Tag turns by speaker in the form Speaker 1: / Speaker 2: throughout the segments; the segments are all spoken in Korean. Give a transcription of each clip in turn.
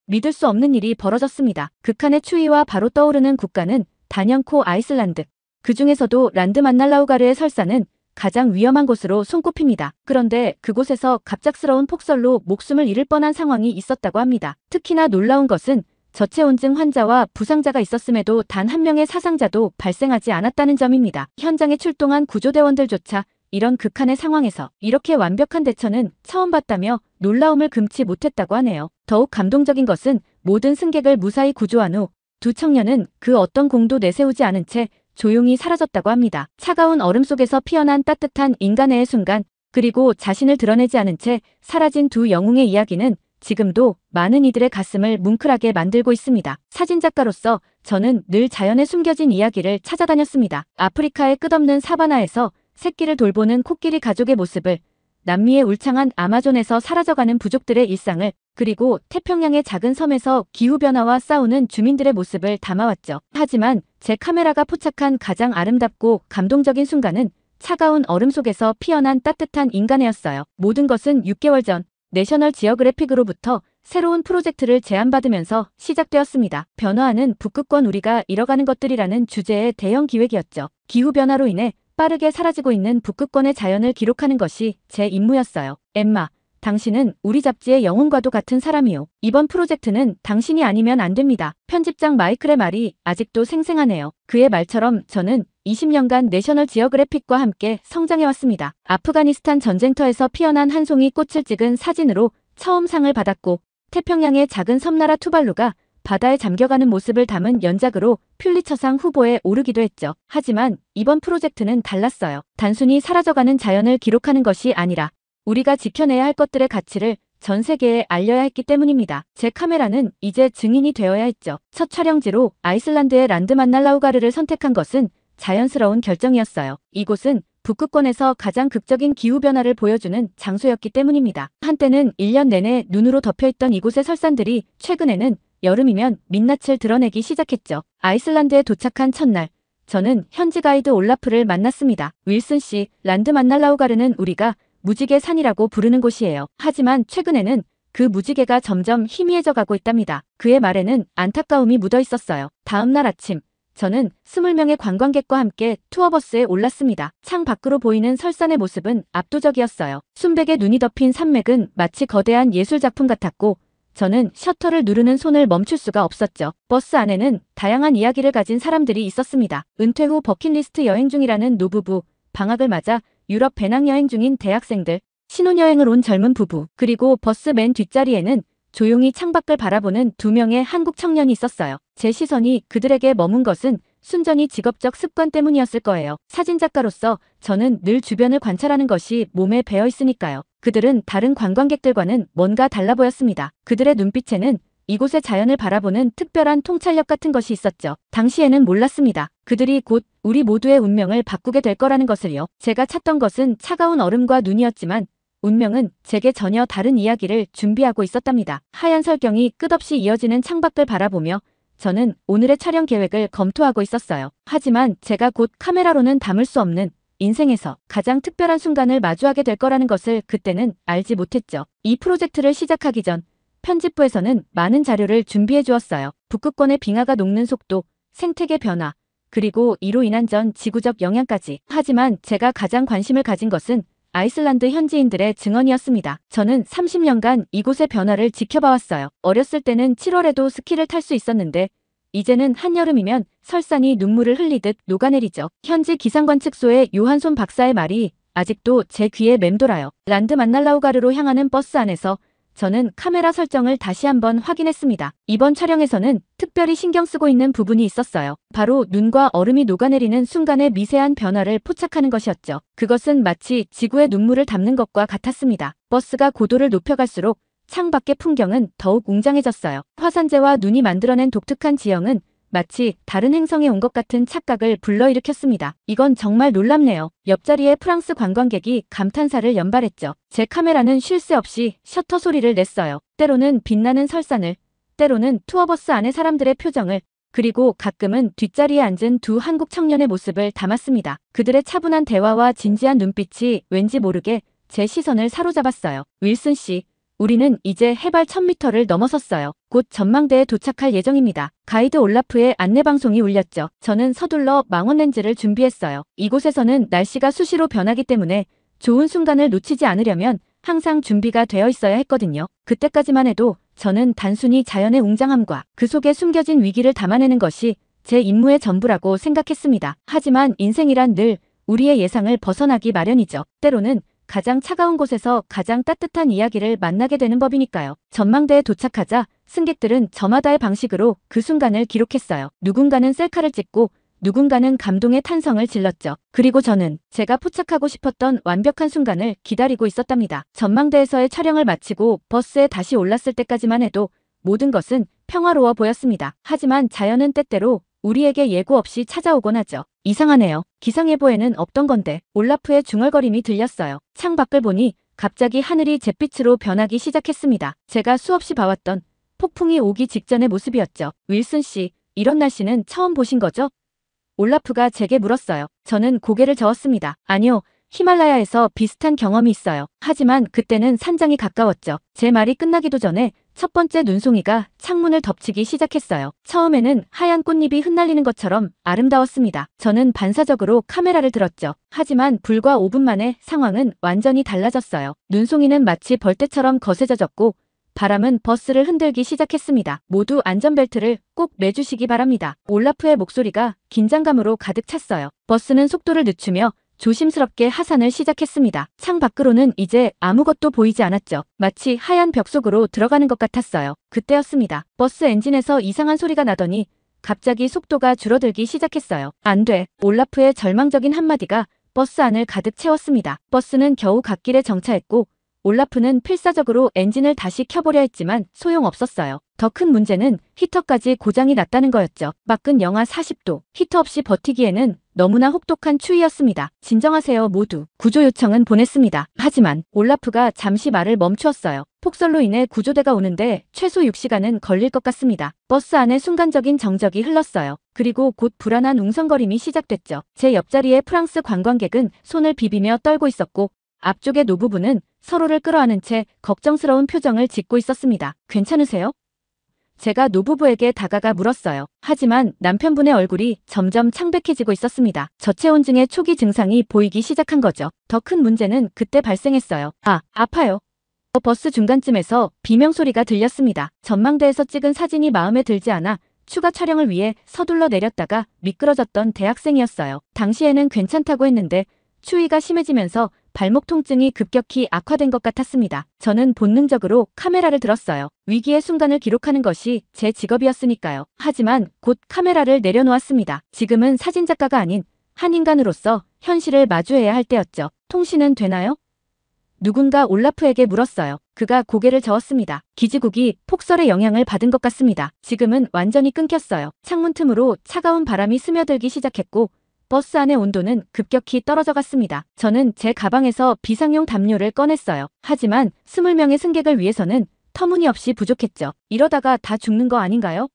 Speaker 1: 믿을 수 없는 일이 벌어졌습니다. 극한의 추위와 바로 떠오르는 국가는 단연코 아이슬란드. 그 중에서도 란드만날라우가르의 설사는 가장 위험한 곳으로 손꼽힙니다. 그런데 그곳에서 갑작스러운 폭설로 목숨을 잃을 뻔한 상황이 있었다고 합니다. 특히나 놀라운 것은 저체온증 환자와 부상자가 있었음에도 단 한 명의 사상자도 발생하지 않았다는 점입니다. 현장에 출동한 구조대원들조차 이런 극한의 상황에서 이렇게 완벽한 대처는 처음 봤다며 놀라움을 금치 못했다고 하네요. 더욱 감동적인 것은 모든 승객을 무사히 구조한 후 두 청년은 그 어떤 공도 내세우지 않은 채 조용히 사라졌다고 합니다. 차가운 얼음 속에서 피어난 따뜻한 인간애의 순간, 그리고 자신을 드러내지 않은 채 사라진 두 영웅의 이야기는 지금도 많은 이들의 가슴을 뭉클하게 만들고 있습니다. 사진작가로서 저는 늘 자연에 숨겨진 이야기를 찾아다녔습니다. 아프리카의 끝없는 사바나에서 새끼를 돌보는 코끼리 가족의 모습을, 남미의 울창한 아마존에서 사라져가는 부족들의 일상을, 그리고 태평양의 작은 섬에서 기후변화와 싸우는 주민들의 모습을 담아왔죠. 하지만 제 카메라가 포착한 가장 아름답고 감동적인 순간은 차가운 얼음 속에서 피어난 따뜻한 인간애였어요. 모든 것은 6개월 전 내셔널 지오그래픽으로부터 새로운 프로젝트를 제안받으면서 시작되었습니다. 변화하는 북극권, 우리가 잃어가는 것들이라는 주제의 대형 기획이었죠. 기후변화로 인해 빠르게 사라지고 있는 북극권의 자연을 기록하는 것이 제 임무였어요. 엠마, 당신은 우리 잡지의 영혼과도 같은 사람이요. 이번 프로젝트는 당신이 아니면 안 됩니다. 편집장 마이클의 말이 아직도 생생하네요. 그의 말처럼 저는 20년간 내셔널 지오그래픽과 함께 성장해왔습니다. 아프가니스탄 전쟁터에서 피어난 한 송이 꽃을 찍은 사진으로 처음 상을 받았고, 태평양의 작은 섬나라 투발루가 바다에 잠겨가는 모습을 담은 연작으로 퓰리처상 후보에 오르기도 했죠. 하지만 이번 프로젝트는 달랐어요. 단순히 사라져가는 자연을 기록하는 것이 아니라 우리가 지켜내야 할 것들의 가치를 전 세계에 알려야 했기 때문입니다. 제 카메라는 이제 증인이 되어야 했죠. 첫 촬영지로 아이슬란드의 란드만날라우가르를 선택한 것은 자연스러운 결정이었어요. 이곳은 북극권에서 가장 극적인 기후변화를 보여주는 장소였기 때문입니다. 한때는 1년 내내 눈으로 덮여있던 이곳의 설산들이 최근에는 여름이면 민낯을 드러내기 시작했죠. 아이슬란드에 도착한 첫날, 저는 현지 가이드 올라프를 만났습니다. 윌슨 씨, 란드만날라우가르는 우리가 무지개 산이라고 부르는 곳이에요. 하지만 최근에는 그 무지개가 점점 희미해져 가고 있답니다. 그의 말에는 안타까움이 묻어 있었어요. 다음 날 아침, 저는 20명의 관광객과 함께 투어버스에 올랐습니다. 창 밖으로 보이는 설산의 모습은 압도적이었어요. 순백의 눈이 덮인 산맥은 마치 거대한 예술작품 같았고, 저는 셔터를 누르는 손을 멈출 수가 없었죠. 버스 안에는 다양한 이야기를 가진 사람들이 있었습니다. 은퇴 후 버킷리스트 여행 중이라는 노부부, 방학을 맞아 유럽 배낭여행 중인 대학생들, 신혼여행을 온 젊은 부부, 그리고 버스 맨 뒷자리에는 조용히 창밖을 바라보는 2명의 한국 청년이 있었어요. 제 시선이 그들에게 머문 것은 순전히 직업적 습관 때문이었을 거예요. 사진작가로서 저는 늘 주변을 관찰하는 것이 몸에 배어 있으니까요. 그들은 다른 관광객들과는 뭔가 달라 보였습니다. 그들의 눈빛에는 이곳의 자연을 바라보는 특별한 통찰력 같은 것이 있었죠. 당시에는 몰랐습니다. 그들이 곧 우리 모두의 운명을 바꾸게 될 거라는 것을요. 제가 찾던 것은 차가운 얼음과 눈이었지만 운명은 제게 전혀 다른 이야기를 준비하고 있었답니다. 하얀 설경이 끝없이 이어지는 창밖을 바라보며 저는 오늘의 촬영 계획을 검토하고 있었어요. 하지만 제가 곧 카메라로는 담을 수 없는 인생에서 가장 특별한 순간을 마주하게 될 거라는 것을 그때는 알지 못했죠. 이 프로젝트를 시작하기 전 편집부에서는 많은 자료를 준비해 주었어요. 북극권의 빙하가 녹는 속도, 생태계 변화, 그리고 이로 인한 전 지구적 영향까지. 하지만 제가 가장 관심을 가진 것은 아이슬란드 현지인들의 증언이었습니다. 저는 30년간 이곳의 변화를 지켜봐왔어요. 어렸을 때는 7월에도 스키를 탈 수 있었는데 이제는 한여름이면 설산이 눈물을 흘리듯 녹아내리죠. 현지 기상관측소의 요한손 박사의 말이 아직도 제 귀에 맴돌아요. 란드만날라우가르로 향하는 버스 안에서 저는 카메라 설정을 다시 한번 확인했습니다. 이번 촬영에서는 특별히 신경 쓰고 있는 부분이 있었어요. 바로 눈과 얼음이 녹아내리는 순간의 미세한 변화를 포착하는 것이었죠. 그것은 마치 지구의 눈물을 담는 것과 같았습니다. 버스가 고도를 높여갈수록 창밖의 풍경은 더욱 웅장해졌어요. 화산재와 눈이 만들어낸 독특한 지형은 마치 다른 행성에 온 것 같은 착각을 불러일으켰습니다. 이건 정말 놀랍네요. 옆자리에 프랑스 관광객이 감탄사를 연발했죠. 제 카메라는 쉴 새 없이 셔터 소리를 냈어요. 때로는 빛나는 설산을, 때로는 투어버스 안의 사람들의 표정을, 그리고 가끔은 뒷자리에 앉은 두 한국 청년의 모습을 담았습니다. 그들의 차분한 대화와 진지한 눈빛이 왠지 모르게 제 시선을 사로잡았어요. 윌슨 씨, 우리는 이제 해발 1000m를 넘어섰어요. 곧 전망대에 도착할 예정입니다. 가이드 올라프의 안내방송이 울렸죠. 저는 서둘러 망원렌즈를 준비했어요. 이곳에서는 날씨가 수시로 변하기 때문에 좋은 순간을 놓치지 않으려면 항상 준비가 되어 있어야 했거든요. 그때까지만 해도 저는 단순히 자연의 웅장함과 그 속에 숨겨진 위기를 담아내는 것이 제 임무의 전부라고 생각했습니다. 하지만 인생이란 늘 우리의 예상을 벗어나기 마련이죠. 때로는 가장 차가운 곳에서 가장 따뜻한 이야기를 만나게 되는 법이니까요. 전망대에 도착하자 승객들은 저마다의 방식으로 그 순간을 기록했어요. 누군가는 셀카를 찍고 누군가는 감동의 탄성을 질렀죠. 그리고 저는 제가 포착하고 싶었던 완벽한 순간을 기다리고 있었답니다. 전망대에서의 촬영을 마치고 버스에 다시 올랐을 때까지만 해도 모든 것은 평화로워 보였습니다. 하지만 자연은 때때로 우리에게 예고 없이 찾아오곤 하죠. 이상하네요. 기상예보에는 없던 건데. 올라프의 중얼거림이 들렸어요. 창밖을 보니 갑자기 하늘이 잿빛으로 변하기 시작했습니다. 제가 수없이 봐왔던 폭풍이 오기 직전의 모습이었죠. 윌슨 씨, 이런 날씨는 처음 보신 거죠? 올라프가 제게 물었어요. 저는 고개를 저었습니다. 아니요. 히말라야에서 비슷한 경험이 있어요. 하지만 그때는 산장이 가까웠죠. 제 말이 끝나기도 전에 첫 번째 눈송이가 창문을 덮치기 시작했어요. 처음에는 하얀 꽃잎이 흩날리는 것처럼 아름다웠습니다. 저는 반사적으로 카메라를 들었죠. 하지만 불과 5분 만에 상황은 완전히 달라졌어요. 눈송이는 마치 벌떼처럼 거세져졌고 바람은 버스를 흔들기 시작했습니다. 모두 안전벨트를 꼭 매주시기 바랍니다. 올라프의 목소리가 긴장감으로 가득 찼어요. 버스는 속도를 늦추며 조심스럽게 하산을 시작했습니다. 창 밖으로는 이제 아무것도 보이지 않았죠. 마치 하얀 벽 속으로 들어가는 것 같았어요. 그때였습니다. 버스 엔진에서 이상한 소리가 나더니 갑자기 속도가 줄어들기 시작했어요. 안 돼. 올라프의 절망적인 한마디가 버스 안을 가득 채웠습니다. 버스는 겨우 갓길에 정차했고 올라프는 필사적으로 엔진을 다시 켜보려 했지만 소용없었어요. 더 큰 문제는 히터까지 고장이 났다는 거였죠. 밖은 영하 40도. 히터 없이 버티기에는 너무나 혹독한 추위였습니다. 진정하세요 모두. 구조 요청은 보냈습니다. 하지만 올라프가 잠시 말을 멈추었어요. 폭설로 인해 구조대가 오는데 최소 6시간은 걸릴 것 같습니다. 버스 안에 순간적인 정적이 흘렀어요. 그리고 곧 불안한 웅성거림이 시작됐죠. 제 옆자리의 프랑스 관광객은 손을 비비며 떨고 있었고 앞쪽의 노부부는 서로를 끌어안은 채 걱정스러운 표정을 짓고 있었습니다. 괜찮으세요? 제가 노부부에게 다가가 물었어요. 하지만 남편분의 얼굴이 점점 창백해지고 있었습니다. 저체온증의 초기 증상이 보이기 시작한 거죠. 더 큰 문제는 그때 발생했어요. 아파요. 버스 중간쯤에서 비명소리가 들렸습니다. 전망대에서 찍은 사진이 마음에 들지 않아 추가 촬영을 위해 서둘러 내렸다가 미끄러졌던 대학생이었어요. 당시에는 괜찮다고 했는데 추위가 심해지면서 발목 통증이 급격히 악화된 것 같았습니다. 저는 본능적으로 카메라를 들었어요. 위기의 순간을 기록하는 것이 제 직업이었으니까요. 하지만 곧 카메라를 내려놓았습니다. 지금은 사진작가가 아닌 한 인간으로서 현실을 마주해야 할 때였죠. 통신은 되나요? 누군가 올라프에게 물었어요. 그가 고개를 저었습니다. 기지국이 폭설의 영향을 받은 것 같습니다. 지금은 완전히 끊겼어요. 창문 틈으로 차가운 바람이 스며들기 시작했고 버스 안의 온도는 급격히 떨어져 갔습니다. 저는 제 가방에서 비상용 담요를 꺼냈어요. 하지만 20명의 승객을 위해서는 터무니없이 부족했죠. 이러다가 다 죽는 거 아닌가요?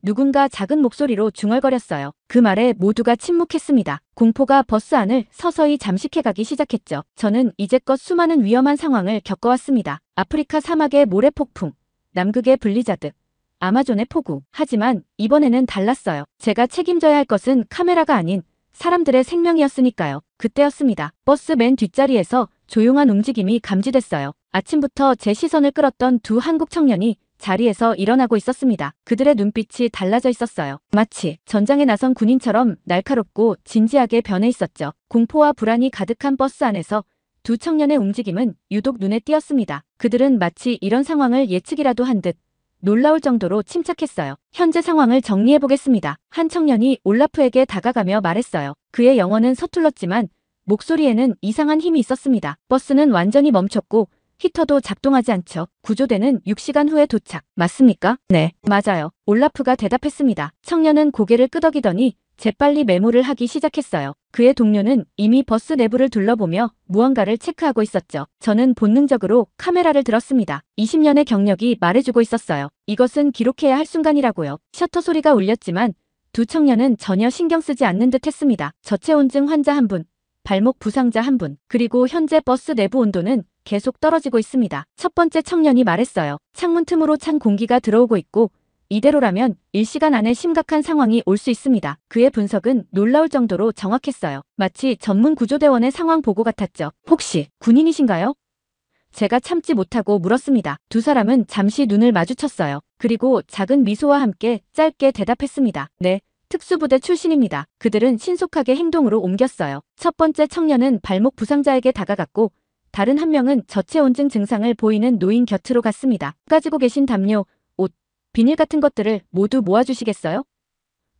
Speaker 1: 누군가 작은 목소리로 중얼거렸어요. 그 말에 모두가 침묵했습니다. 공포가 버스 안을 서서히 잠식해가기 시작했죠. 저는 이제껏 수많은 위험한 상황을 겪어왔습니다. 아프리카 사막의 모래폭풍, 남극의 블리자드, 아마존의 폭우. 하지만 이번에는 달랐어요. 제가 책임져야 할 것은 카메라가 아닌 사람들의 생명이었으니까요. 그때였습니다. 버스 맨 뒷자리에서 조용한 움직임이 감지됐어요. 아침부터 제 시선을 끌었던 두 한국 청년이 자리에서 일어나고 있었습니다. 그들의 눈빛이 달라져 있었어요. 마치 전장에 나선 군인처럼 날카롭고 진지하게 변해 있었죠. 공포와 불안이 가득한 버스 안에서 두 청년의 움직임은 유독 눈에 띄었습니다. 그들은 마치 이런 상황을 예측이라도 한 듯 놀라울 정도로 침착했어요. 현재 상황을 정리해보겠습니다. 한 청년이 올라프에게 다가가며 말했어요. 그의 영어는 서툴렀지만 목소리에는 이상한 힘이 있었습니다. 버스는 완전히 멈췄고 히터도 작동하지 않죠. 구조대는 6시간 후에 도착. 맞습니까? 네, 맞아요. 올라프가 대답했습니다. 청년은 고개를 끄덕이더니 재빨리 메모를 하기 시작했어요. 그의 동료는 이미 버스 내부를 둘러보며 무언가를 체크하고 있었죠. 저는 본능적으로 카메라를 들었습니다. 20년의 경력이 말해주고 있었어요. 이것은 기록해야 할 순간이라고요. 셔터 소리가 울렸지만 두 청년은 전혀 신경 쓰지 않는 듯 했습니다. 저체온증 환자 한 분, 발목 부상자 1분, 그리고 현재 버스 내부 온도는 계속 떨어지고 있습니다. 첫 번째 청년이 말했어요. 창문 틈으로 찬 공기가 들어오고 있고 이대로라면 1시간 안에 심각한 상황이 올 수 있습니다. 그의 분석은 놀라울 정도로 정확했어요. 마치 전문 구조대원의 상황 보고 같았죠. 혹시 군인이신가요? 제가 참지 못하고 물었습니다. 두 사람은 잠시 눈을 마주쳤어요. 그리고 작은 미소와 함께 짧게 대답했습니다. 네, 특수부대 출신입니다. 그들은 신속하게 행동으로 옮겼어요. 첫 번째 청년은 발목 부상자에게 다가갔고 다른 한 명은 저체온증 증상을 보이는 노인 곁으로 갔습니다. 가지고 계신 담요, 옷, 비닐 같은 것들을 모두 모아주시겠어요?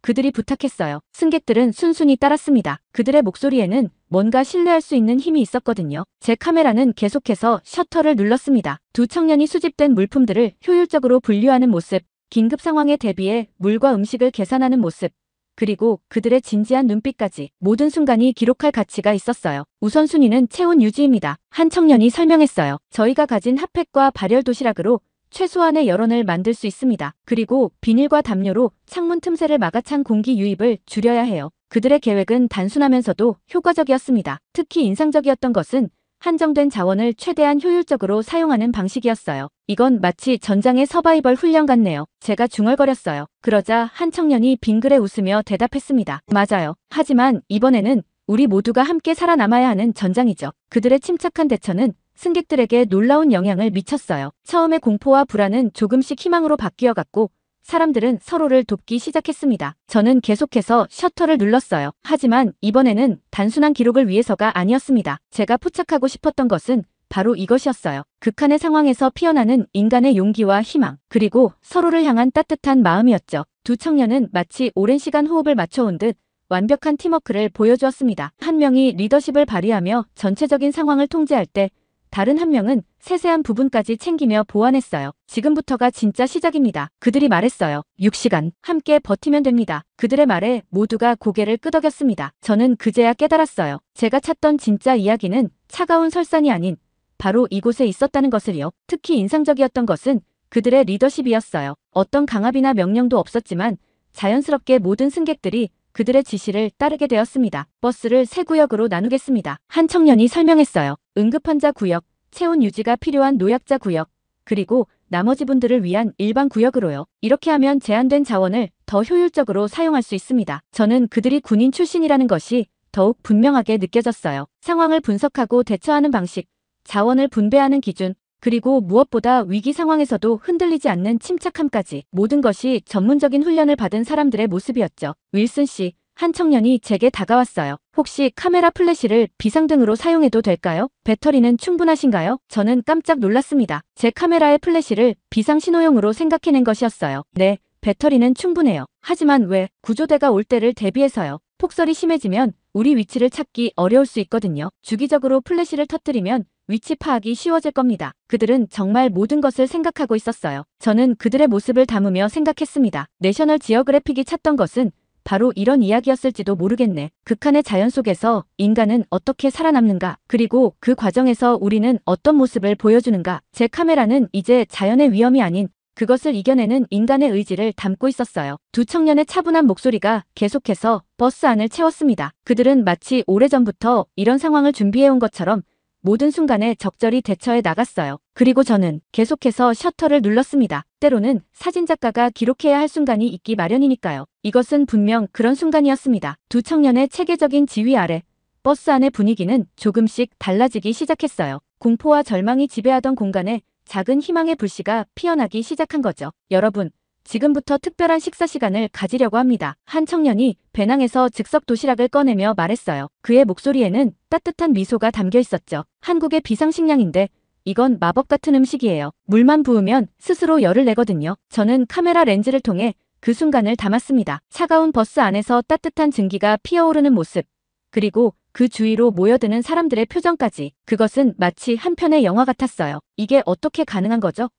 Speaker 1: 그들이 부탁했어요. 승객들은 순순히 따랐습니다. 그들의 목소리에는 뭔가 신뢰할 수 있는 힘이 있었거든요. 제 카메라는 계속해서 셔터를 눌렀습니다. 두 청년이 수집된 물품들을 효율적으로 분류하는 모습, 긴급 상황에 대비해 물과 음식을 계산하는 모습, 그리고 그들의 진지한 눈빛까지 모든 순간이 기록할 가치가 있었어요. 우선순위는 체온 유지입니다. 한 청년이 설명했어요. 저희가 가진 핫팩과 발열 도시락으로 최소한의 열원을 만들 수 있습니다. 그리고 비닐과 담요로 창문 틈새를 막아 찬 공기 유입을 줄여야 해요. 그들의 계획은 단순하면서도 효과적이었습니다. 특히 인상적이었던 것은 한정된 자원을 최대한 효율적으로 사용하는 방식이었어요. 이건 마치 전장의 서바이벌 훈련 같네요. 제가 중얼거렸어요. 그러자 한 청년이 빙그레 웃으며 대답했습니다. 맞아요. 하지만 이번에는 우리 모두가 함께 살아남아야 하는 전장이죠. 그들의 침착한 대처는 승객들에게 놀라운 영향을 미쳤어요. 처음에 공포와 불안은 조금씩 희망으로 바뀌어갔고 사람들은 서로를 돕기 시작했습니다. 저는 계속해서 셔터를 눌렀어요. 하지만 이번에는 단순한 기록을 위해서가 아니었습니다. 제가 포착하고 싶었던 것은 바로 이것이었어요. 극한의 상황에서 피어나는 인간의 용기와 희망, 그리고 서로를 향한 따뜻한 마음이었죠. 두 청년은 마치 오랜 시간 호흡을 맞춰온 듯 완벽한 팀워크를 보여주었습니다. 한 명이 리더십을 발휘하며 전체적인 상황을 통제할 때 다른 한 명은 세세한 부분까지 챙기며 보완했어요. 지금부터가 진짜 시작입니다. 그들이 말했어요. 6시간 함께 버티면 됩니다. 그들의 말에 모두가 고개를 끄덕였습니다. 저는 그제야 깨달았어요. 제가 찾던 진짜 이야기는 차가운 설산이 아닌 바로 이곳에 있었다는 것을요. 특히 인상적이었던 것은 그들의 리더십이었어요. 어떤 강압이나 명령도 없었지만 자연스럽게 모든 승객들이 그들의 지시를 따르게 되었습니다. 버스를 세 구역으로 나누겠습니다. 한 청년이 설명했어요. 응급환자 구역, 체온 유지가 필요한 노약자 구역, 그리고 나머지 분들을 위한 일반 구역으로요. 이렇게 하면 제한된 자원을 더 효율적으로 사용할 수 있습니다. 저는 그들이 군인 출신이라는 것이 더욱 분명하게 느껴졌어요. 상황을 분석하고 대처하는 방식, 자원을 분배하는 기준, 그리고 무엇보다 위기 상황에서도 흔들리지 않는 침착함까지 모든 것이 전문적인 훈련을 받은 사람들의 모습이었죠. 윌슨 씨, 한 청년이 제게 다가왔어요. 혹시 카메라 플래시를 비상등으로 사용해도 될까요? 배터리는 충분하신가요? 저는 깜짝 놀랐습니다. 제 카메라의 플래시를 비상신호용으로 생각해낸 것이었어요. 네, 배터리는 충분해요. 하지만 왜 구조대가 올 때를 대비해서요. 폭설이 심해지면 우리 위치를 찾기 어려울 수 있거든요. 주기적으로 플래시를 터뜨리면 위치 파악이 쉬워질 겁니다. 그들은 정말 모든 것을 생각하고 있었어요. 저는 그들의 모습을 담으며 생각했습니다. 내셔널 지오그래픽이 찾던 것은 바로 이런 이야기였을지도 모르겠네. 극한의 자연 속에서 인간은 어떻게 살아남는가? 그리고 그 과정에서 우리는 어떤 모습을 보여주는가? 제 카메라는 이제 자연의 위험이 아닌 그것을 이겨내는 인간의 의지를 담고 있었어요. 두 청년의 차분한 목소리가 계속해서 버스 안을 채웠습니다. 그들은 마치 오래전부터 이런 상황을 준비해온 것처럼 모든 순간에 적절히 대처해 나갔어요. 그리고 저는 계속해서 셔터를 눌렀습니다. 때로는 사진작가가 기록해야 할 순간이 있기 마련이니까요. 이것은 분명 그런 순간이었습니다. 두 청년의 체계적인 지휘 아래 버스 안의 분위기는 조금씩 달라지기 시작했어요. 공포와 절망이 지배하던 공간에 작은 희망의 불씨가 피어나기 시작한 거죠. 여러분, 지금부터 특별한 식사 시간을 가지려고 합니다. 한 청년이 배낭에서 즉석 도시락을 꺼내며 말했어요. 그의 목소리에는 따뜻한 미소가 담겨 있었죠. 한국의 비상식량인데 이건 마법 같은 음식이에요. 물만 부으면 스스로 열을 내거든요. 저는 카메라 렌즈를 통해 그 순간을 담았습니다. 차가운 버스 안에서 따뜻한 증기가 피어오르는 모습, 그리고 그 주위로 모여드는 사람들의 표정까지. 그것은 마치 한 편의 영화 같았어요. 이게 어떻게 가능한 거죠?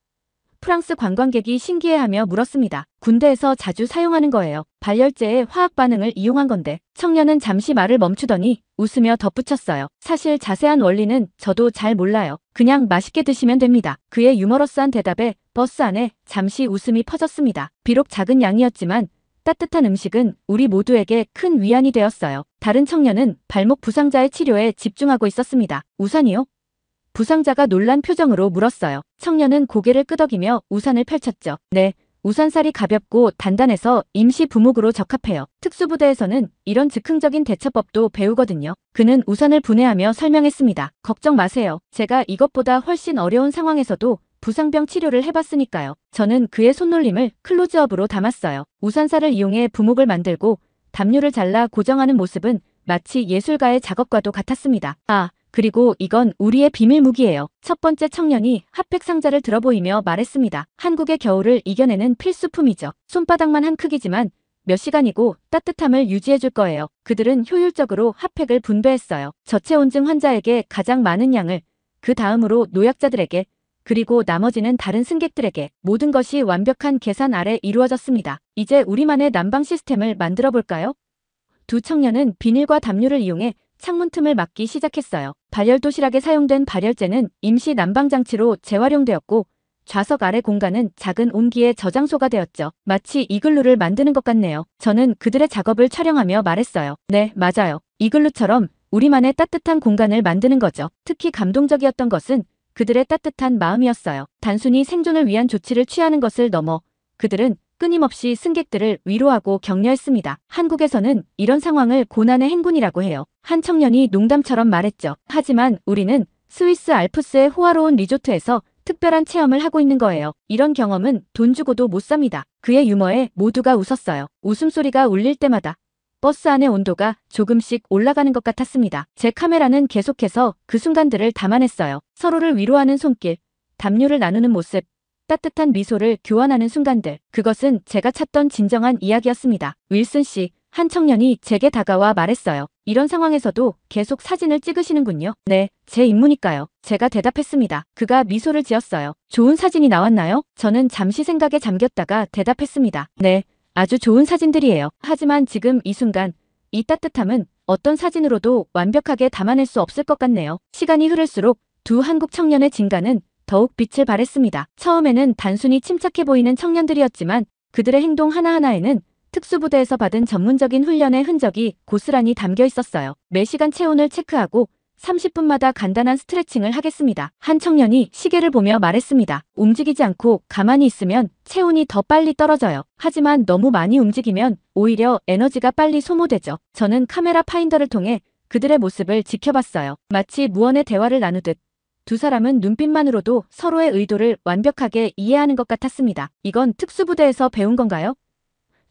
Speaker 1: 프랑스 관광객이 신기해하며 물었습니다. 군대에서 자주 사용하는 거예요. 발열제의 화학 반응을 이용한 건데. 청년은 잠시 말을 멈추더니 웃으며 덧붙였어요. 사실 자세한 원리는 저도 잘 몰라요. 그냥 맛있게 드시면 됩니다. 그의 유머러스한 대답에 버스 안에 잠시 웃음이 퍼졌습니다. 비록 작은 양이었지만 따뜻한 음식은 우리 모두에게 큰 위안이 되었어요. 다른 청년은 발목 부상자의 치료에 집중하고 있었습니다. 우산이요? 부상자가 놀란 표정으로 물었어요. 청년은 고개를 끄덕이며 우산을 펼쳤죠. 네, 우산살이 가볍고 단단해서 임시 부목으로 적합해요. 특수부대에서는 이런 즉흥적인 대처법도 배우거든요. 그는 우산을 분해하며 설명했습니다. 걱정 마세요. 제가 이것보다 훨씬 어려운 상황에서도 부상병 치료를 해봤으니까요. 저는 그의 손놀림을 클로즈업으로 담았어요. 우산살을 이용해 부목을 만들고 담요를 잘라 고정하는 모습은 마치 예술가의 작업과도 같았습니다. 그리고 이건 우리의 비밀 무기예요. 첫 번째 청년이 핫팩 상자를 들어보이며 말했습니다. 한국의 겨울을 이겨내는 필수품이죠. 손바닥만 한 크기지만 몇 시간이고 따뜻함을 유지해줄 거예요. 그들은 효율적으로 핫팩을 분배했어요. 저체온증 환자에게 가장 많은 양을, 그 다음으로 노약자들에게, 그리고 나머지는 다른 승객들에게. 모든 것이 완벽한 계산 아래 이루어졌습니다. 이제 우리만의 난방 시스템을 만들어 볼까요? 두 청년은 비닐과 담요를 이용해 창문 틈을 막기 시작했어요. 발열 도시락에 사용된 발열재는 임시 난방장치로 재활용되었고 좌석 아래 공간은 작은 온기의 저장소가 되었죠. 마치 이글루를 만드는 것 같네요. 저는 그들의 작업을 촬영하며 말했어요. 네, 맞아요. 이글루처럼 우리만의 따뜻한 공간을 만드는 거죠. 특히 감동적이었던 것은 그들의 따뜻한 마음이었어요. 단순히 생존을 위한 조치를 취하는 것을 넘어 그들은 끊임없이 승객들을 위로하고 격려했습니다. 한국에서는 이런 상황을 고난의 행군이라고 해요. 한 청년이 농담처럼 말했죠. 하지만 우리는 스위스 알프스의 호화로운 리조트에서 특별한 체험을 하고 있는 거예요. 이런 경험은 돈 주고도 못 삽니다. 그의 유머에 모두가 웃었어요. 웃음소리가 울릴 때마다 버스 안의 온도가 조금씩 올라가는 것 같았습니다. 제 카메라는 계속해서 그 순간들을 담아냈어요. 서로를 위로하는 손길, 담요를 나누는 모습, 따뜻한 미소를 교환하는 순간들. 그것은 제가 찾던 진정한 이야기였습니다. 윌슨 씨, 한 청년이 제게 다가와 말했어요. 이런 상황에서도 계속 사진을 찍으시는군요. 네, 제 임무니까요. 제가 대답했습니다. 그가 미소를 지었어요. 좋은 사진이 나왔나요? 저는 잠시 생각에 잠겼다가 대답했습니다. 네, 아주 좋은 사진들이에요. 하지만 지금 이 순간, 이 따뜻함은 어떤 사진으로도 완벽하게 담아낼 수 없을 것 같네요. 시간이 흐를수록 두 한국 청년의 진가는 더욱 빛을 발했습니다. 처음에는 단순히 침착해 보이는 청년들이었지만 그들의 행동 하나하나에는 특수부대에서 받은 전문적인 훈련의 흔적이 고스란히 담겨 있었어요. 매시간 체온을 체크하고 30분마다 간단한 스트레칭을 하겠습니다. 한 청년이 시계를 보며 말했습니다. 움직이지 않고 가만히 있으면 체온이 더 빨리 떨어져요. 하지만 너무 많이 움직이면 오히려 에너지가 빨리 소모되죠. 저는 카메라 파인더를 통해 그들의 모습을 지켜봤어요. 마치 무언의 대화를 나누듯 두 사람은 눈빛만으로도 서로의 의도를 완벽하게 이해하는 것 같았습니다. 이건 특수부대에서 배운 건가요?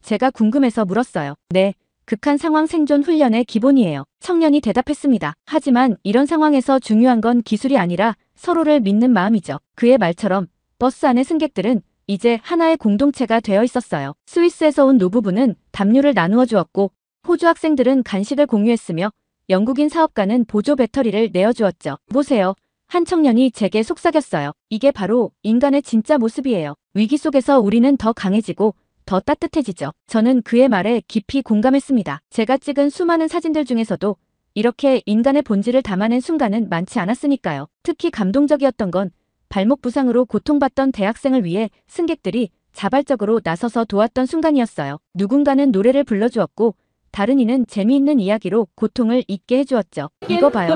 Speaker 1: 제가 궁금해서 물었어요. 네, 극한 상황 생존 훈련의 기본이에요. 청년이 대답했습니다. 하지만 이런 상황에서 중요한 건 기술이 아니라 서로를 믿는 마음이죠. 그의 말처럼 버스 안의 승객들은 이제 하나의 공동체가 되어 있었어요. 스위스에서 온 노부부는 담요를 나누어 주었고 호주 학생들은 간식을 공유했으며 영국인 사업가는 보조 배터리를 내어주었죠. 보세요. 한 청년이 제게 속삭였어요. 이게 바로 인간의 진짜 모습이에요. 위기 속에서 우리는 더 강해지고 더 따뜻해지죠. 저는 그의 말에 깊이 공감했습니다. 제가 찍은 수많은 사진들 중에서도 이렇게 인간의 본질을 담아낸 순간은 많지 않았으니까요. 특히 감동적이었던 건 발목 부상으로 고통받던 대학생을 위해 승객들이 자발적으로 나서서 도왔던 순간이었어요. 누군가는 노래를 불러주었고 다른 이는 재미있는 이야기로 고통을 잊게 해주었죠. 이거 봐요.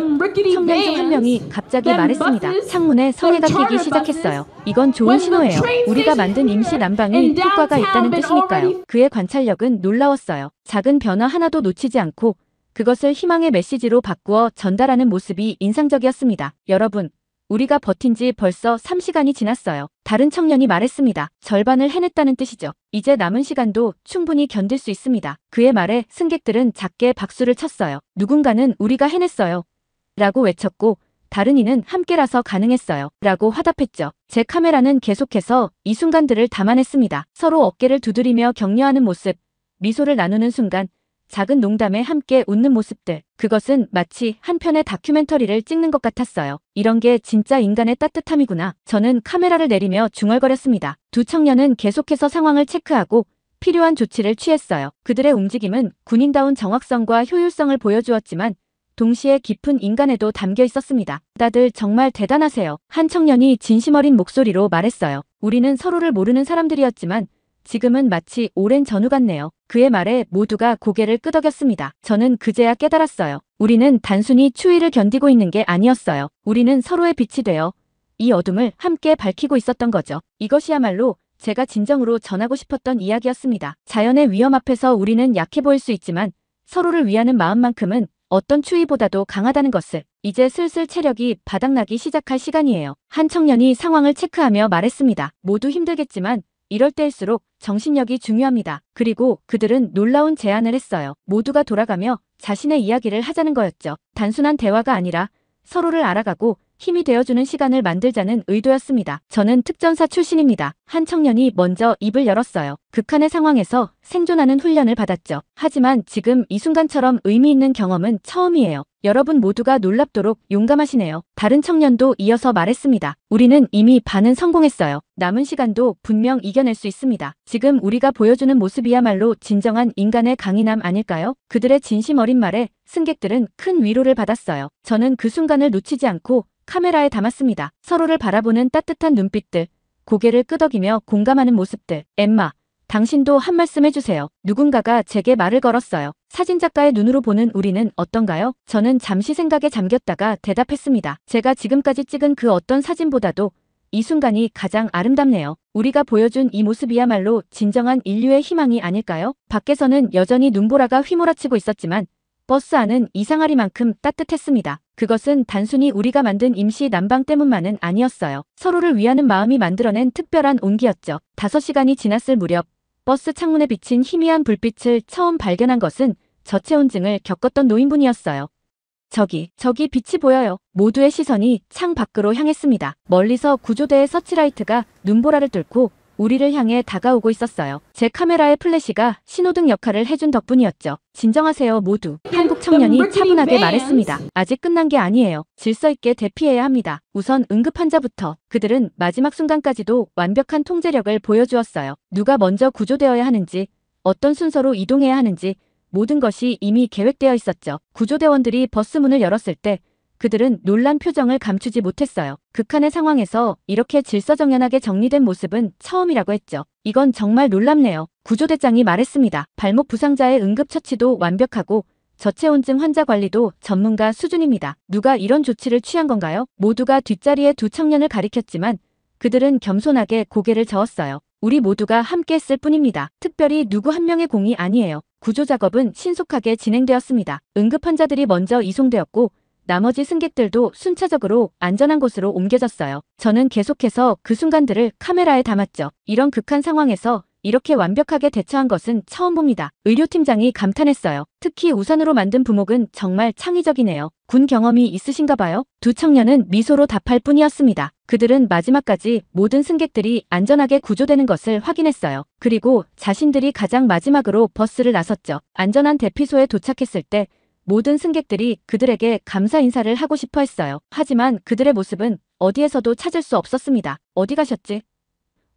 Speaker 1: 청년 중 한 명이 갑자기 말했습니다. 창문에 성에가 끼기 시작했어요. 이건 좋은 신호예요. 우리가 만든 임시 난방이 효과가 있다는 뜻이니까요. 그의 관찰력은 놀라웠어요. 작은 변화 하나도 놓치지 않고 그것을 희망의 메시지로 바꾸어 전달하는 모습이 인상적이었습니다. 여러분, 우리가 버틴 지 벌써 3시간이 지났어요. 다른 청년이 말했습니다. 절반을 해냈다는 뜻이죠. 이제 남은 시간도 충분히 견딜 수 있습니다. 그의 말에 승객들은 작게 박수를 쳤어요. 누군가는 우리가 해냈어요. 라고 외쳤고 다른 이는 함께라서 가능했어요. 라고 화답했죠. 제 카메라는 계속해서 이 순간들을 담아냈습니다. 서로 어깨를 두드리며 격려하는 모습, 미소를 나누는 순간, 작은 농담에 함께 웃는 모습들. 그것은 마치 한 편의 다큐멘터리를 찍는 것 같았어요. 이런 게 진짜 인간의 따뜻함이구나. 저는 카메라를 내리며 중얼거렸습니다. 두 청년은 계속해서 상황을 체크하고 필요한 조치를 취했어요. 그들의 움직임은 군인다운 정확성과 효율성을 보여주었지만 동시에 깊은 인간에도 담겨 있었습니다. 다들 정말 대단하세요. 한 청년이 진심 어린 목소리로 말했어요. 우리는 서로를 모르는 사람들이었지만 지금은 마치 오랜 전후 같네요. 그의 말에 모두가 고개를 끄덕였습니다. 저는 그제야 깨달았어요. 우리는 단순히 추위를 견디고 있는 게 아니었어요. 우리는 서로의 빛이 되어 이 어둠을 함께 밝히고 있었던 거죠. 이것이야말로 제가 진정으로 전하고 싶었던 이야기였습니다. 자연의 위험 앞에서 우리는 약해 보일 수 있지만 서로를 위하는 마음만큼은 어떤 추위보다도 강하다는 것을. 이제 슬슬 체력이 바닥나기 시작할 시간이에요. 한 청년이 상황을 체크하며 말했습니다. 모두 힘들겠지만 이럴 때일수록 정신력이 중요합니다. 그리고 그들은 놀라운 제안을 했어요. 모두가 돌아가며 자신의 이야기를 하자는 거였죠. 단순한 대화가 아니라 서로를 알아가고 힘이 되어주는 시간을 만들자는 의도였습니다. 저는 특전사 출신입니다. 한 청년이 먼저 입을 열었어요. 극한의 상황에서 생존하는 훈련을 받았죠. 하지만 지금 이 순간처럼 의미 있는 경험은 처음이에요. 여러분 모두가 놀랍도록 용감하시네요. 다른 청년도 이어서 말했습니다. 우리는 이미 반은 성공했어요. 남은 시간도 분명 이겨낼 수 있습니다. 지금 우리가 보여주는 모습이야말로 진정한 인간의 강인함 아닐까요? 그들의 진심 어린 말에 승객들은 큰 위로를 받았어요. 저는 그 순간을 놓치지 않고 카메라에 담았습니다. 서로를 바라보는 따뜻한 눈빛들, 고개를 끄덕이며 공감하는 모습들. 엠마, 당신도 한 말씀 해주세요. 누군가가 제게 말을 걸었어요. 사진작가의 눈으로 보는 우리는 어떤가요? 저는 잠시 생각에 잠겼다가 대답했습니다. 제가 지금까지 찍은 그 어떤 사진보다도 이 순간이 가장 아름답네요. 우리가 보여준 이 모습이야말로 진정한 인류의 희망이 아닐까요? 밖에서는 여전히 눈보라가 휘몰아치고 있었지만 버스 안은 이상하리만큼 따뜻했습니다. 그것은 단순히 우리가 만든 임시 난방 때문만은 아니었어요. 서로를 위하는 마음이 만들어낸 특별한 온기였죠. 5시간이 지났을 무렵 버스 창문에 비친 희미한 불빛을 처음 발견한 것은 저체온증을 겪었던 노인분이었어요. 저기 빛이 보여요. 모두의 시선이 창 밖으로 향했습니다. 멀리서 구조대의 서치라이트가 눈보라를 뚫고 우리를 향해 다가오고 있었어요. 제 카메라의 플래시가 신호등 역할을 해준 덕분이었죠. 진정하세요 모두. 한국 청년이 차분하게 말했습니다. 아직 끝난 게 아니에요. 질서 있게 대피해야 합니다. 우선 응급 환자부터. 그들은 마지막 순간까지도 완벽한 통제력을 보여주었어요. 누가 먼저 구조되어야 하는지, 어떤 순서로 이동해야 하는지 모든 것이 이미 계획되어 있었죠. 구조대원들이 버스 문을 열었을 때 그들은 놀란 표정을 감추지 못했어요. 극한의 상황에서 이렇게 질서정연하게 정리된 모습은 처음이라고 했죠. 이건 정말 놀랍네요. 구조대장이 말했습니다. 발목 부상자의 응급처치도 완벽하고 저체온증 환자 관리도 전문가 수준입니다. 누가 이런 조치를 취한 건가요? 모두가 뒷자리에 두 청년을 가리켰지만 그들은 겸손하게 고개를 저었어요. 우리 모두가 함께 했을 뿐입니다. 특별히 누구 한 명의 공이 아니에요. 구조 작업은 신속하게 진행되었습니다. 응급 환자들이 먼저 이송되었고 나머지 승객들도 순차적으로 안전한 곳으로 옮겨졌어요. 저는 계속해서 그 순간들을 카메라에 담았죠. 이런 극한 상황에서 이렇게 완벽하게 대처한 것은 처음 봅니다. 의료팀장이 감탄했어요. 특히 우산으로 만든 부목은 정말 창의적이네요. 군 경험이 있으신가 봐요? 두 청년은 미소로 답할 뿐이었습니다. 그들은 마지막까지 모든 승객들이 안전하게 구조되는 것을 확인했어요. 그리고 자신들이 가장 마지막으로 버스를 나섰죠. 안전한 대피소에 도착했을 때 모든 승객들이 그들에게 감사 인사를 하고 싶어 했어요. 하지만 그들의 모습은 어디에서도 찾을 수 없었습니다. 어디 가셨지?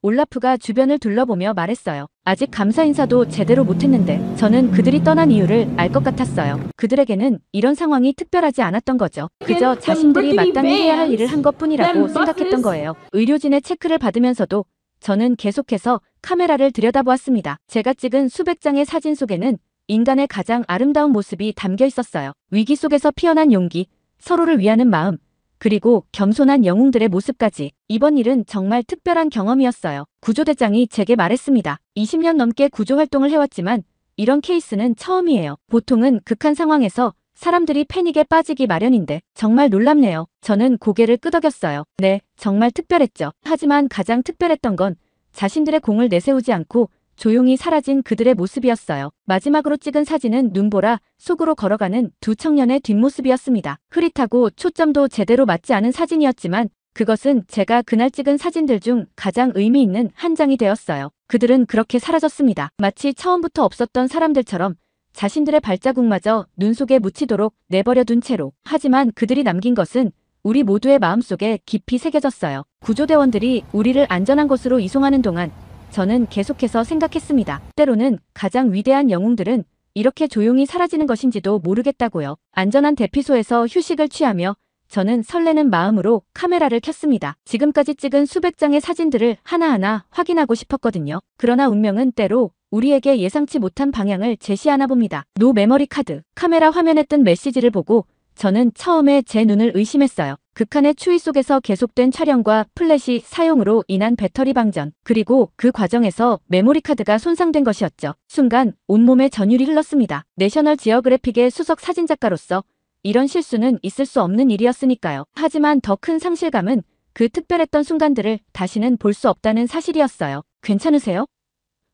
Speaker 1: 올라프가 주변을 둘러보며 말했어요. 아직 감사 인사도 제대로 못했는데 저는 그들이 떠난 이유를 알 것 같았어요. 그들에게는 이런 상황이 특별하지 않았던 거죠. 그저 자신들이 마땅히 해야 할 일을 한 것뿐이라고 생각했던 거예요. 의료진의 체크를 받으면서도 저는 계속해서 카메라를 들여다보았습니다. 제가 찍은 수백 장의 사진 속에는 인간의 가장 아름다운 모습이 담겨 있었어요. 위기 속에서 피어난 용기, 서로를 위하는 마음, 그리고 겸손한 영웅들의 모습까지. 이번 일은 정말 특별한 경험이었어요. 구조대장이 제게 말했습니다. 20년 넘게 구조 활동을 해왔지만 이런 케이스는 처음이에요. 보통은 극한 상황에서 사람들이 패닉에 빠지기 마련인데 정말 놀랍네요. 저는 고개를 끄덕였어요. 네, 정말 특별했죠. 하지만 가장 특별했던 건 자신들의 공을 내세우지 않고 조용히 사라진 그들의 모습이었어요. 마지막으로 찍은 사진은 눈보라 속으로 걸어가는 두 청년의 뒷모습이었습니다. 흐릿하고 초점도 제대로 맞지 않은 사진이었지만 그것은 제가 그날 찍은 사진들 중 가장 의미 있는 한 장이 되었어요. 그들은 그렇게 사라졌습니다. 마치 처음부터 없었던 사람들처럼 자신들의 발자국마저 눈 속에 묻히도록 내버려둔 채로. 하지만 그들이 남긴 것은 우리 모두의 마음속에 깊이 새겨졌어요. 구조대원들이 우리를 안전한 곳으로 이송하는 동안 저는 계속해서 생각했습니다. 때로는 가장 위대한 영웅들은 이렇게 조용히 사라지는 것인지도 모르겠다고요. 안전한 대피소에서 휴식을 취하며 저는 설레는 마음으로 카메라를 켰습니다. 지금까지 찍은 수백 장의 사진들을 하나하나 확인하고 싶었거든요. 그러나 운명은 때로 우리에게 예상치 못한 방향을 제시하나 봅니다. 노 메모리 카드. 카메라 화면에 뜬 메시지를 보고 저는 처음에 제 눈을 의심했어요. 극한의 추위 속에서 계속된 촬영과 플래시 사용으로 인한 배터리 방전, 그리고 그 과정에서 메모리 카드가 손상된 것이었죠. 순간 온몸에 전율이 흘렀습니다. 내셔널 지오그래픽의 수석 사진작가로서 이런 실수는 있을 수 없는 일이었으니까요. 하지만 더 큰 상실감은 그 특별했던 순간들을 다시는 볼 수 없다는 사실이었어요. 괜찮으세요?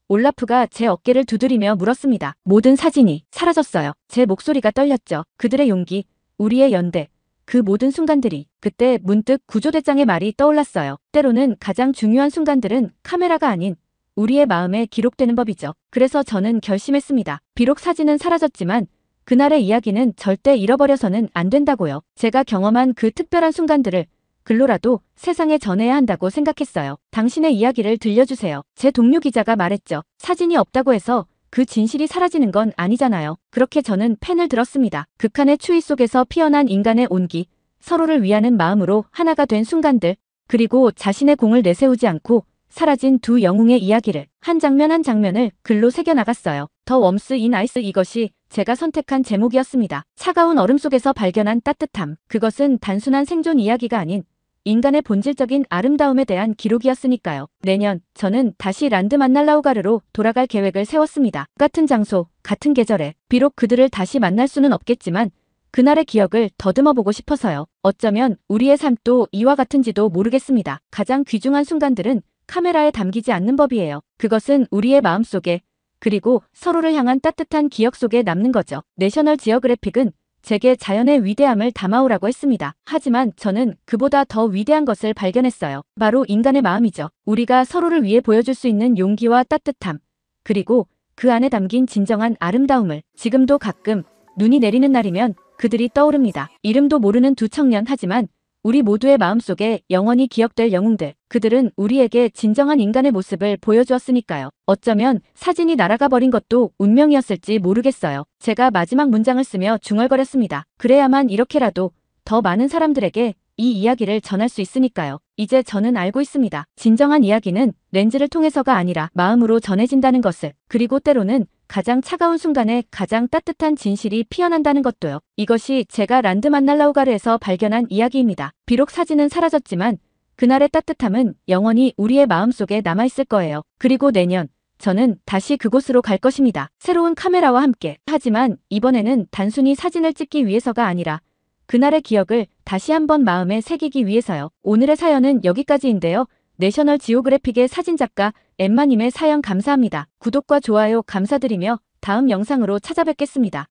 Speaker 1: 올라프가 제 어깨를 두드리며 물었습니다. 모든 사진이 사라졌어요. 제 목소리가 떨렸죠. 그들의 용기, 우리의 연대, 그 모든 순간들이. 그때 문득 구조대장의 말이 떠올랐어요. 때로는 가장 중요한 순간들은 카메라가 아닌 우리의 마음에 기록되는 법이죠. 그래서 저는 결심했습니다. 비록 사진은 사라졌지만 그날의 이야기는 절대 잃어버려서는 안 된다고요. 제가 경험한 그 특별한 순간들을 글로라도 세상에 전해야 한다고 생각했어요. 당신의 이야기를 들려주세요. 제 동료 기자가 말했죠. 사진이 없다고 해서 그 진실이 사라지는 건 아니잖아요. 그렇게 저는 펜을 들었습니다. 극한의 추위 속에서 피어난 인간의 온기, 서로를 위하는 마음으로 하나가 된 순간들, 그리고 자신의 공을 내세우지 않고 사라진 두 영웅의 이야기를 한 장면 한 장면을 글로 새겨나갔어요. 더 웜스 인 아이스. 이것이 제가 선택한 제목이었습니다. 차가운 얼음 속에서 발견한 따뜻함. 그것은 단순한 생존 이야기가 아닌 인간의 본질적인 아름다움에 대한 기록이었으니까요. 내년 저는 다시 란드 만날라우가르로 돌아갈 계획을 세웠습니다. 같은 장소, 같은 계절에. 비록 그들을 다시 만날 수는 없겠지만 그날의 기억을 더듬어보고 싶어서요. 어쩌면 우리의 삶도 이와 같은지도 모르겠습니다. 가장 귀중한 순간들은 카메라에 담기지 않는 법이에요. 그것은 우리의 마음속에, 그리고 서로를 향한 따뜻한 기억 속에 남는 거죠. 내셔널 지오그래픽은 제게 자연의 위대함을 담아오라고 했습니다. 하지만 저는 그보다 더 위대한 것을 발견했어요. 바로 인간의 마음이죠. 우리가 서로를 위해 보여줄 수 있는 용기와 따뜻함, 그리고 그 안에 담긴 진정한 아름다움을. 지금도 가끔 눈이 내리는 날이면 그들이 떠오릅니다. 이름도 모르는 두 청년, 하지만 우리 모두의 마음속에 영원히 기억될 영웅들. 그들은 우리에게 진정한 인간의 모습을 보여주었으니까요. 어쩌면 사진이 날아가 버린 것도 운명이었을지 모르겠어요. 제가 마지막 문장을 쓰며 중얼거렸습니다. 그래야만 이렇게라도 더 많은 사람들에게 이 이야기를 전할 수 있으니까요. 이제 저는 알고 있습니다. 진정한 이야기는 렌즈를 통해서가 아니라 마음으로 전해진다는 것을. 그리고 때로는 가장 차가운 순간에 가장 따뜻한 진실이 피어난다는 것도요. 이것이 제가 란드 만날라우가르에서 발견한 이야기입니다. 비록 사진은 사라졌지만 그날의 따뜻함은 영원히 우리의 마음속에 남아있을 거예요. 그리고 내년 저는 다시 그곳으로 갈 것입니다. 새로운 카메라와 함께. 하지만 이번에는 단순히 사진을 찍기 위해서가 아니라 그날의 기억을 다시 한번 마음에 새기기 위해서요. 오늘의 사연은 여기까지인데요. 내셔널 지오그래픽의 사진작가 엠마님의 사연 감사합니다. 구독과 좋아요 감사드리며 다음 영상으로 찾아뵙겠습니다.